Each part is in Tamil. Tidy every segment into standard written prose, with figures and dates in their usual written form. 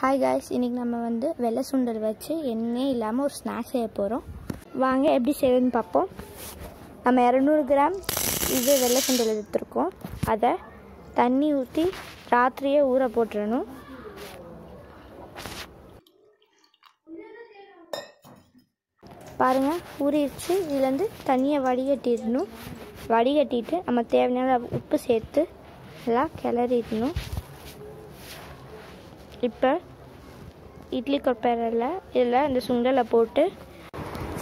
Hi guys, இன்னைக்கு நம்ம வந்து வெள்ளை சுண்டல் வச்சு எண்ணெய் இல்லாம ஒரு ஸ்நாக்ஸ் செய்ய போறோம். வாங்க எப்படி செய்யணும்னு பாப்போம். நம்ம 200 கிராம் இது வெள்ளை சுண்டல் எடுத்துறோம். அத தண்ணி ஊத்தி ராத்திரியே ஊற போட்டுறணும். பாருங்க ஊறிடுச்சு. இதுல இருந்து தண்ணியை வடிகட்டிடணும். வடிகட்டிட்டு நம்ம தேவையான உப்பு சேர்த்து எல்லாம் கிளறிடணும். இப்போ இட்லி கொப்பரையில் இதில் இந்த சுண்டலை போட்டு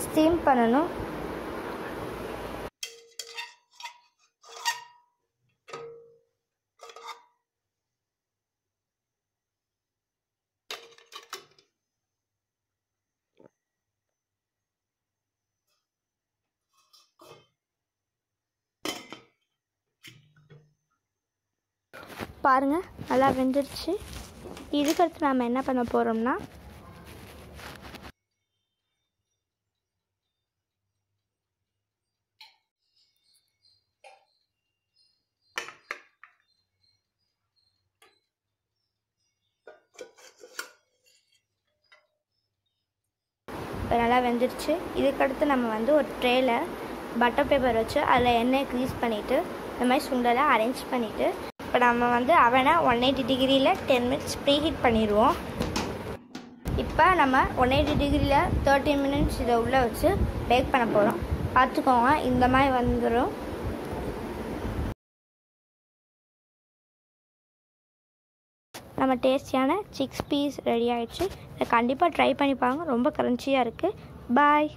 ஸ்டீம் பண்ணணும். பாருங்கள் நல்லா வெந்துருச்சு. இதுக்கடுத்து நாம் என்ன பண்ண போகிறோம்னா நல்லா வெந்துருச்சு. இதுக்கடுத்து நம்ம வந்து ஒரு ட்ரேயில் பட்டர் பேப்பர் வச்சு அதில் எண்ணெயை க்ரீஸ் பண்ணிவிட்டு இந்த மாதிரி சுண்டலை அரேஞ்ச் பண்ணிவிட்டு இப்போ நம்ம வந்து அவனை 180 டிகிரியில் 10 மினிட்ஸ் ப்ரீ ஹீட் பண்ணிடுவோம். இப்போ நம்ம 180 டிகிரியில் 30 மினிட்ஸ் இதை உள்ளே வச்சு பேக் பண்ண போகிறோம். பார்த்துக்கோங்க, இந்த மாதிரி வந்துடும். நம்ம டேஸ்டியான சிக்ஸ் பீஸ் ரெடி ஆகிடுச்சு. இதை கண்டிப்பாக ட்ரை பண்ணி பாருங்க. ரொம்ப க்ரன்ச்சியாக இருக்குது. பாய்.